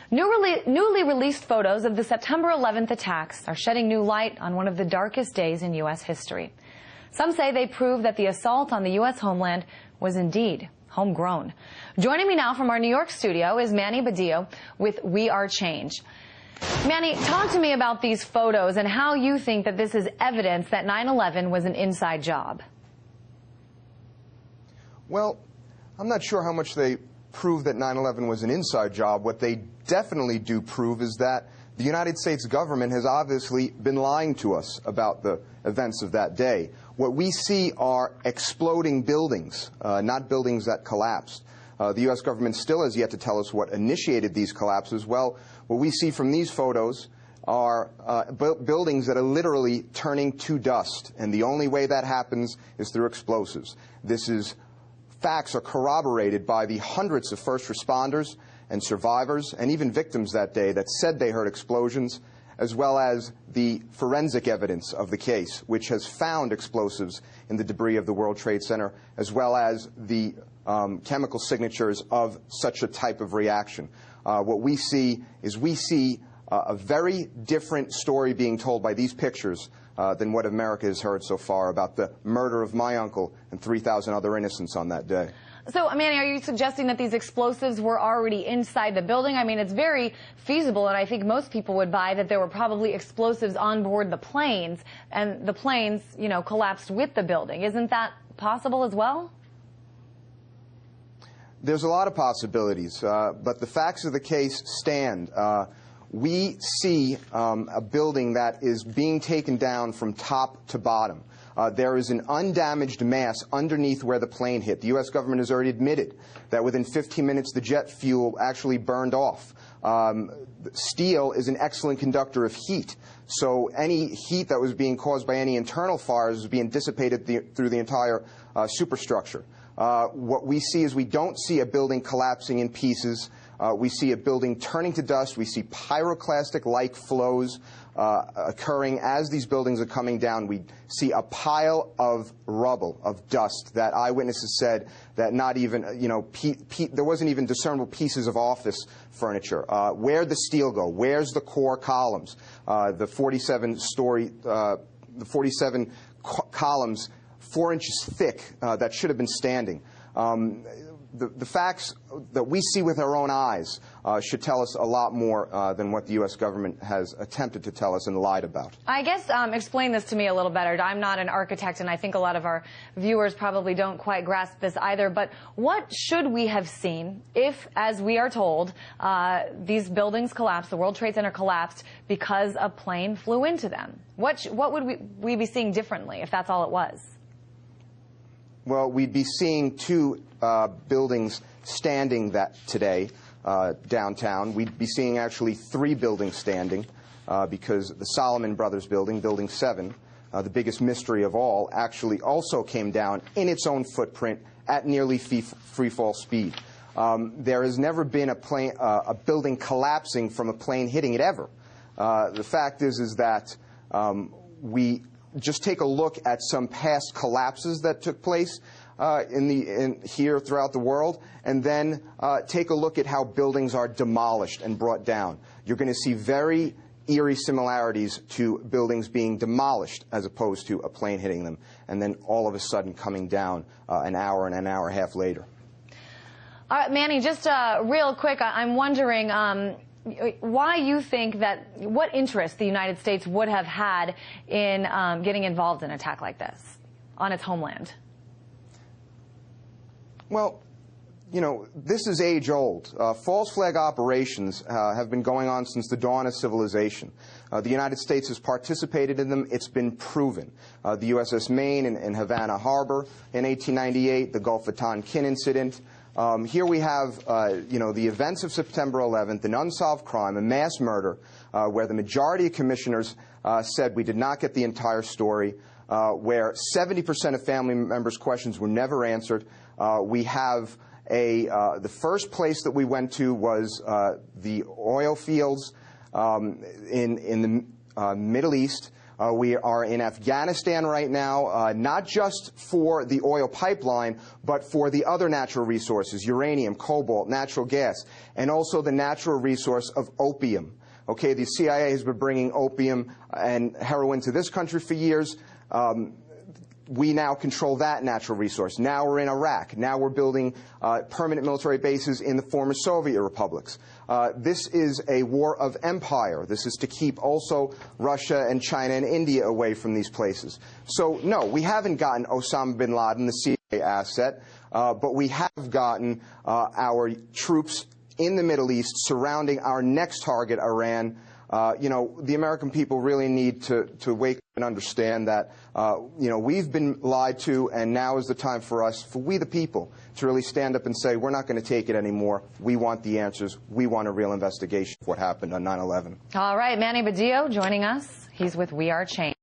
Newly released photos of the September 11th attacks are shedding new light on one of the darkest days in U.S. history. Some say they prove that the assault on the U.S. homeland was indeed homegrown. Joining me now from our New York studio is Manny Badillo with We Are Change. Manny, talk to me about these photos and how you think that this is evidence that 9/11 was an inside job. Well, I'm not sure how much they prove that 9/11 was an inside job. What they definitely do prove is that the United States government has obviously been lying to us about the events of that day. What we see are exploding buildings, not buildings that collapsed. The U.S. government still has yet to tell us what initiated these collapses. Well, what we see from these photos are buildings that are literally turning to dust, and the only way that happens is through explosives. Facts are corroborated by the hundreds of first responders and survivors and even victims that day that said they heard explosions, as well as the forensic evidence of the case, which has found explosives in the debris of the World Trade Center, as well as the chemical signatures of such a type of reaction. What we see is a very different story being told by these pictures than what America has heard so far about the murder of my uncle and 3,000 other innocents on that day. So, Manny, are you suggesting that these explosives were already inside the building? I mean, it's very feasible, and I think most people would buy that there were probably explosives on board the planes, and the planes, you know, collapsed with the building. Isn't that possible as well? There's a lot of possibilities, but the facts of the case stand. We see a building that is being taken down from top to bottom. There is an undamaged mass underneath where the plane hit. The U.S. government has already admitted that within 15 minutes the jet fuel actually burned off. Steel is an excellent conductor of heat, so any heat that was being caused by any internal fires was being dissipated through the entire superstructure. What we see is we don't see a building collapsing in pieces. We see a building turning to dust. We see pyroclastic-like flows occurring as these buildings are coming down. We see a pile of rubble, of dust, that eyewitnesses said that not even, there wasn't even discernible pieces of office furniture. Where'd the steel go? Where's the core columns? The 47 columns 4 inches thick that should have been standing. The facts that we see with our own eyes should tell us a lot more than what the U.S. government has attempted to tell us and lied about. I guess explain this to me a little better. I'm not an architect, and I think a lot of our viewers probably don't quite grasp this either. But what should we have seen if, as we are told, these buildings collapsed, the World Trade Center collapsed because a plane flew into them? What would we be seeing differently if that's all it was? Well, we'd be seeing two buildings standing today downtown. We'd be seeing actually 3 buildings standing because the Solomon Brothers building, Building 7, the biggest mystery of all, actually also came down in its own footprint at nearly free fall speed. There has never been a building collapsing from a plane hitting it ever. The fact is that we just take a look at some past collapses that took place here throughout the world, and then take a look at how buildings are demolished and brought down. You're going to see very eerie similarities to buildings being demolished as opposed to a plane hitting them, and then all of a sudden coming down an hour and an hour and a half later. All right, Manny, just real quick, I'm wondering why you think that, what interest the United States would have had in getting involved in an attack like this on its homeland? Well, this is age-old. False flag operations have been going on since the dawn of civilization. The United States has participated in them. It's been proven. The USS Maine in Havana Harbor in 1898, the Gulf of Tonkin incident. Here we have, the events of September 11th, an unsolved crime, a mass murder, where the majority of commissioners said we did not get the entire story, where 70% of family members' questions were never answered. We have the first place that we went to was the oil fields in the Middle East. We are in Afghanistan right now, not just for the oil pipeline, but for the other natural resources, uranium, cobalt, natural gas, and also the natural resource of opium. Okay, the CIA has been bringing opium and heroin to this country for years. We now control that natural resource. Now we're in Iraq. Now we're building permanent military bases in the former Soviet republics. This is a war of empire. This is to keep also Russia and China and India away from these places. So, no, we haven't gotten Osama bin Laden, the CIA asset, but we have gotten our troops in the Middle East surrounding our next target, Iran. You know, the American people really need to wake up and understand that, you know, we've been lied to, and now is the time for us, for we the people, to really stand up and say, we're not going to take it anymore. We want the answers. We want a real investigation of what happened on 9/11. All right, Manny Badillo joining us. He's with We Are Change.